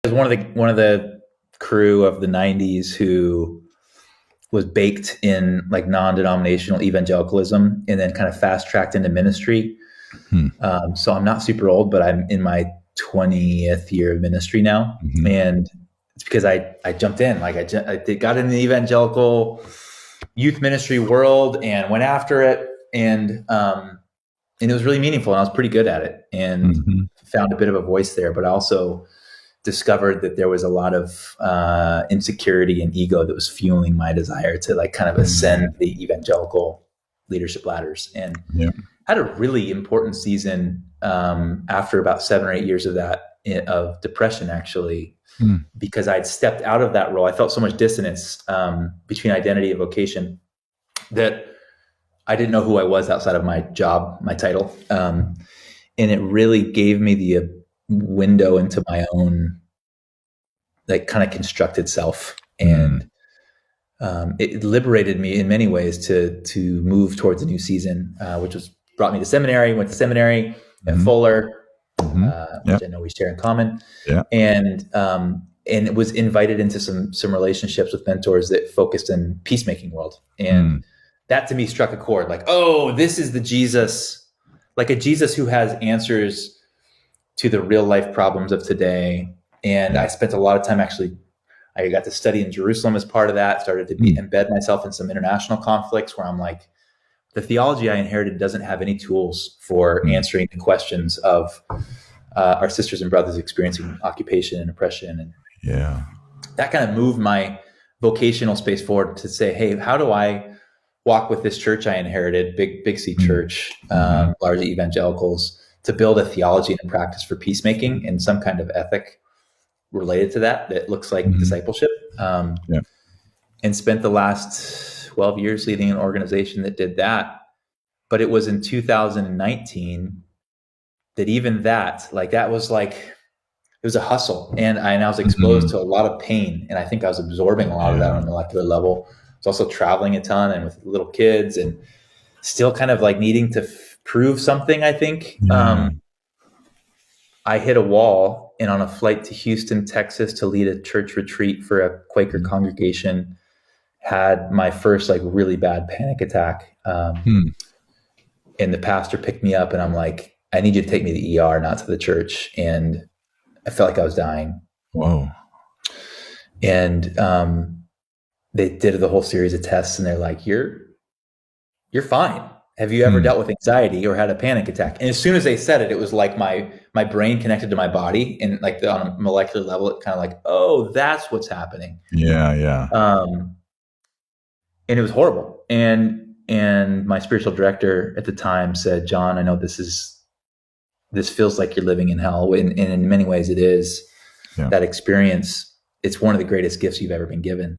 was one of the crew of the 90s who was baked in like non-denominational evangelicalism and then kind of fast tracked into ministry. So I'm not super old, but I'm in my 20th year of ministry now. Mm-hmm. And it's because I jumped in, like I got in the evangelical youth ministry world and went after it. And it was really meaningful and I was pretty good at it and found a bit of a voice there, but I also discovered that there was a lot of insecurity and ego that was fueling my desire to like kind of ascend the evangelical leadership ladders, and had a really important season after about 7 or 8 years of that, of depression actually, because I'd stepped out of that role. I felt so much dissonance between identity and vocation that I didn't know who I was outside of my job, my title. And it really gave me the window into my own like kind of constructed self. And it liberated me in many ways to move towards a new season, which brought me to seminary, went to seminary at Fuller, which I know we share in common. And it was invited into some relationships with mentors that focused in peacemaking world. And that to me struck a chord, like, oh, this is the Jesus, like a Jesus who has answers to the real life problems of today. And I spent a lot of time actually, I got to study in Jerusalem as part of that, started to embed myself in some international conflicts where I'm like, the theology I inherited doesn't have any tools for answering the questions of our sisters and brothers experiencing occupation and oppression. And that kind of moved my vocational space forward to say, hey, how do I walk with this church I inherited, Big C church, largely evangelicals, to build a theology and a practice for peacemaking and some kind of ethic related to that looks like discipleship. And spent the last 12 years leading an organization that did that. But it was in 2019 that even that, like that was like, it was a hustle. And I was exposed to a lot of pain. And I think I was absorbing a lot of that on a molecular level. I was also traveling a ton and with little kids and still kind of like needing to prove something, I think. I hit a wall, and on a flight to Houston, Texas to lead a church retreat for a Quaker congregation, had my first like really bad panic attack. And the pastor picked me up and I'm like, I need you to take me to the ER, not to the church. And I felt like I was dying. Whoa. And they did the whole series of tests and they're like, you're fine. Have you ever dealt with anxiety or had a panic attack? And as soon as they said it, it was like my brain connected to my body, and like on a molecular level, it kind of like, oh, that's what's happening. And it was horrible. And my spiritual director at the time said, John, I know this feels like you're living in hell. And in many ways it is. That experience, it's one of the greatest gifts you've ever been given.